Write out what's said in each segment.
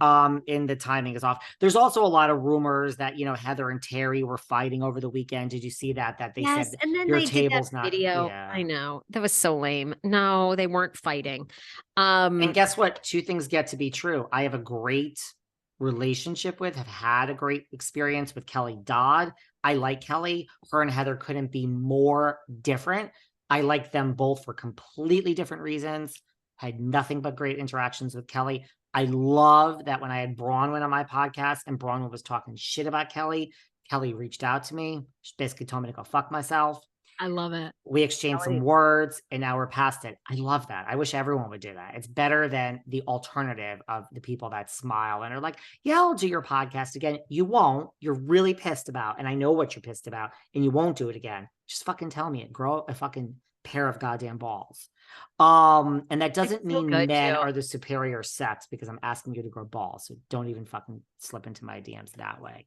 And the timing is off. There's also a lot of rumors that, Heather and Terry were fighting over the weekend. Did you see that? That they said and then your they did that table's not, video. yeah. I know. That was so lame. No, they weren't fighting. And guess what? Two things get to be true. I have a great relationship with, have had a great experience with Kelly Dodd. I like Kelly. Her and Heather couldn't be more different. I like them both for completely different reasons. Had nothing but great interactions with Kelly. I love that when I had Bronwyn on my podcast and Bronwyn was talking shit about Kelly, Kelly reached out to me. She basically told me to go fuck myself. I love it. We exchanged some words and now we're past it. I love that. I wish everyone would do that. It's better than the alternative of the people that smile and are like, yeah, I'll do your podcast again. You won't. You're really pissed about, and I know what you're pissed about, and you won't do it again. Just fucking tell me it. Grow a fucking pair of goddamn balls. And that doesn't mean men are the superior sex because I'm asking you to grow balls. So don't even fucking slip into my DMs that way.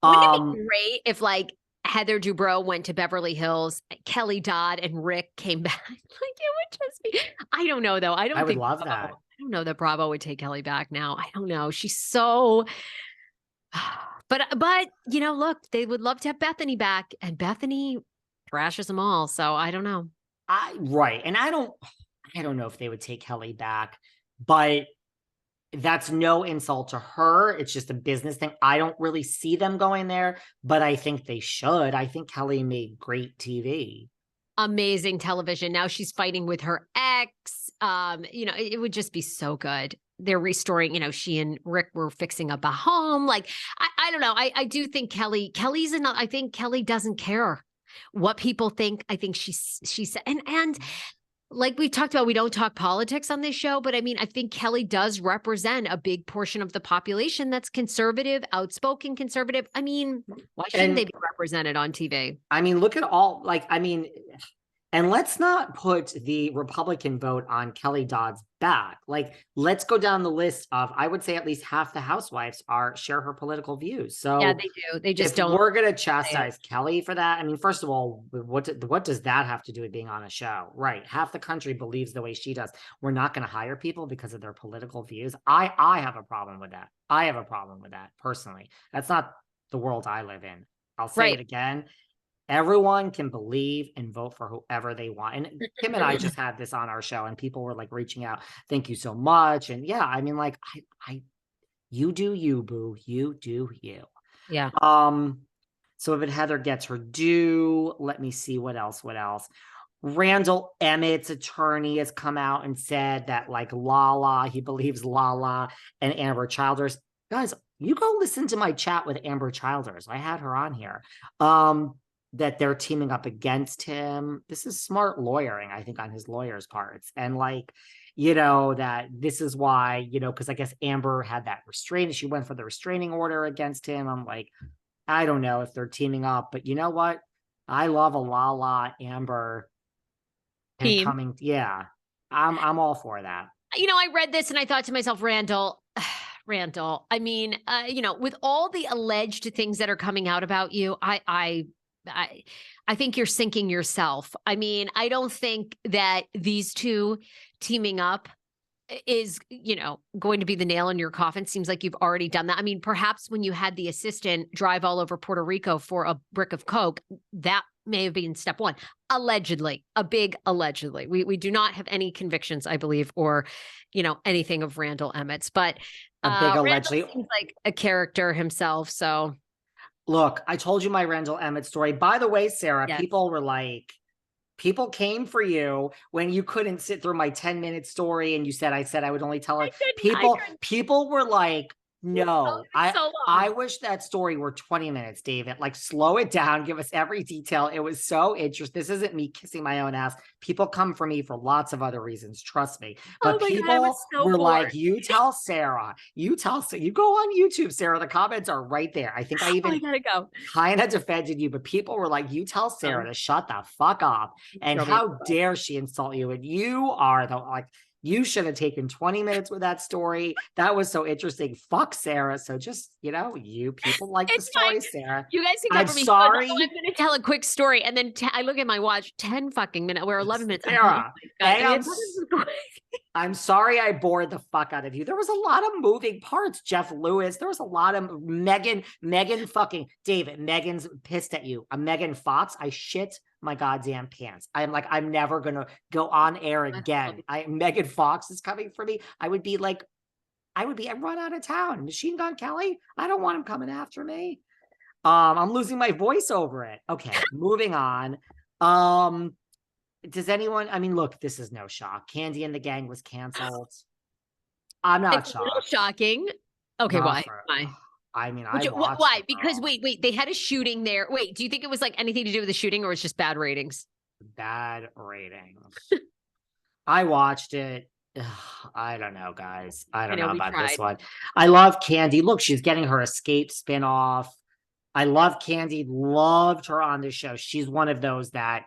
Wouldn't it be great if like Heather Dubrow went to Beverly Hills, Kelly Dodd and Rick came back? Like it would just be, I don't know though. I would love that. I don't know that Bravo would take Kelly back now. I don't know. She's so, but look, they would love to have Bethany back and Bethany trashes them all. So I don't know. Right. And I don't know if they would take Kelly back, but that's no insult to her. It's just a business thing. I don't really see them going there, but I think they should. I think Kelly made great TV. Amazing television. Now she's fighting with her ex. It would just be so good. They're restoring, she and Rick were fixing up a home. Like, I don't know. I do think Kelly's enough. I think Kelly doesn't care what people think. I think she's and like we talked about, we don't talk politics on this show, but I mean, I think Kelly does represent a big portion of the population that's conservative, outspoken conservative. I mean, why shouldn't they be represented on TV? I mean, look at all, and let's not put the Republican vote on Kelly Dodd's back. Like, let's go down the list of, I would say at least half the housewives share her political views. So yeah, they do. They just don't. We're going to chastise Kelly for that. I mean, first of all, what does that have to do with being on a show? Right. Half the country believes the way she does. We're not going to hire people because of their political views. I have a problem with that. I have a problem with that personally. That's not the world I live in. I'll say it again. Everyone can believe and vote for whoever they want. And Kim and I just had this on our show and people were like reaching out. Thank you so much. And yeah, I mean, like, you do you, boo. You do you. Yeah. So if Heather gets her due, let me see what else. Randall Emmett's attorney has come out and said that like he believes Lala and Amber Childers. Guys, you go listen to my chat with Amber Childers. I had her on here. That they're teaming up against him. This is smart lawyering, I think, on his lawyer's parts. And like, that this is why, because I guess Amber had that restraint. She went for the restraining order against him. I'm like, I don't know if they're teaming up, but you know what? I love a Lala Amber team. Coming. Yeah, I'm all for that. I read this and I thought to myself, Randall, I mean, with all the alleged things that are coming out about you, I think you're sinking yourself. I mean, I don't think that these two teaming up is, going to be the nail in your coffin. Seems like you've already done that. I mean, perhaps when you had the assistant drive all over Puerto Rico for a brick of Coke, that may have been step one. Allegedly, a big allegedly. We do not have any convictions, I believe, or, anything of Randall Emmett's, but a big allegedly seems like a character himself. So look, I told you my Randall Emmett story. By the way, Sarah, people came for you when you couldn't sit through my 10-minute story and you said I would only tell her. People were like, no, I wish that story were 20 minutes, David. Like, slow it down. Give us every detail. It was so interesting. This isn't me kissing my own ass. People come for me for lots of other reasons. Trust me. But people were like, you tell Sarah. You go on YouTube, Sarah. The comments are right there. I think I even kind of defended you, but people were like, you tell Sarah to shut the fuck up. And how dare she insult you? And you are You should have taken 20 minutes with that story. That was so interesting. Fuck Sarah. So just, you people like the It's fine. story, Sarah. You guys can I'm cover me. sorry. I'm going to tell a quick story. And then I look at my watch, 10 fucking minutes. We're 11 minutes. I'm like, Sarah, oh my God. I mean, I'm sorry I bored the fuck out of you. There was a lot of moving parts. Jeff Lewis. There was a lot of Megan fucking David. Megan's pissed at you. I'm Megan Fox. I shit my goddamn pants. I'm like, I'm never gonna go on air again. Megan Fox is coming for me. I'd run out of town. Machine Gun Kelly. I don't want him coming after me. I'm losing my voice over it. Okay, moving on. Does anyone, look, this is no shock. Candy and the Gang was canceled. I'm not it's shocked. A little shocking. Okay, why? Why? I watched why? it, because wait, they had a shooting there. Wait, do you think it was like anything to do with the shooting, or it's just bad ratings? Bad ratings. I watched it. Ugh, I don't know, guys. I don't know about this one. I love Candy. Look, she's getting her Escape spinoff. I love Candy. Loved her on the show. She's one of those that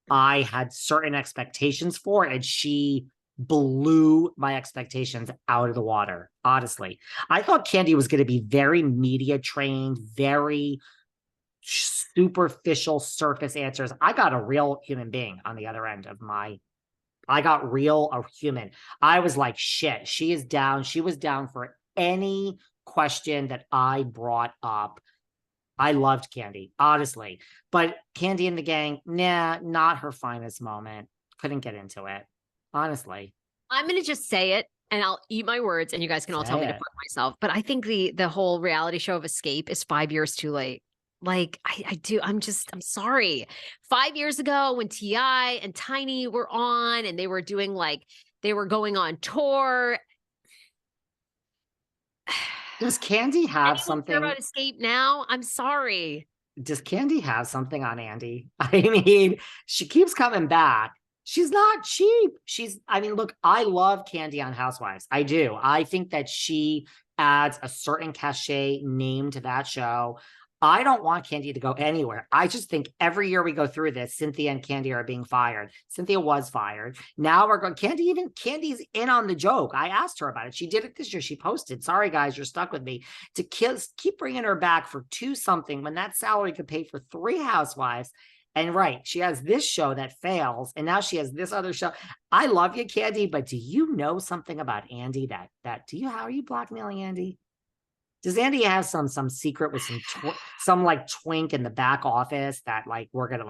I had certain expectations for, and she blew my expectations out of the water. Honestly, I thought Candy was going to be very media trained, very superficial surface answers. I got a real human being on the other end of I got a human. I was like, shit, she is down. She was down for any question that I brought up. I loved Candy, honestly. But Candy and the Gang, nah, not her finest moment. Couldn't get into it, honestly. I'm going to just say it, and I'll eat my words, and you guys can all tell me to fuck myself. But I think the whole reality show of Escape is 5 years too late. Like, I'm sorry. 5 years ago when T.I. and Tiny were on, and they were doing they were going on tour. Does Candy have something about Escape now? I'm sorry. Does Candy have something on Andy? I mean, she keeps coming back. She's not cheap. Look, I love Candy on Housewives. I do. I think that she adds a certain cachet name to that show. I don't want Candy to go anywhere. I just think every year we go through this, Cynthia and Candy are being fired. Cynthia was fired. Now we're going, Candy's in on the joke. I asked her about it. She did it this year. She posted, sorry guys, you're stuck with me, to keep bringing her back for 2 something when that salary could pay for 3 housewives. And right, she has this show that fails, and now she has this other show. I love you, Candy, but do you know something about Andy how are you blackmailing Andy? Does Andy have some secret with some twink in the back office that we're gonna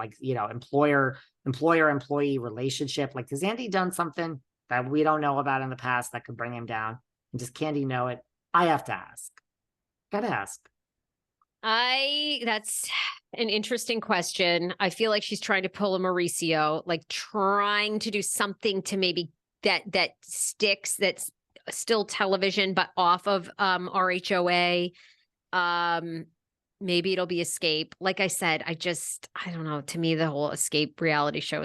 employer-employee relationship? Has Andy done something that we don't know about in the past that could bring him down? And does Candy know it? I have to ask. Gotta ask. That's an interesting question. I feel like she's trying to pull a Mauricio, trying to do something to maybe that sticks, that's still television, but off of RHOA. Maybe it'll be Escape. Like I said, I don't know. To me, the whole Escape reality show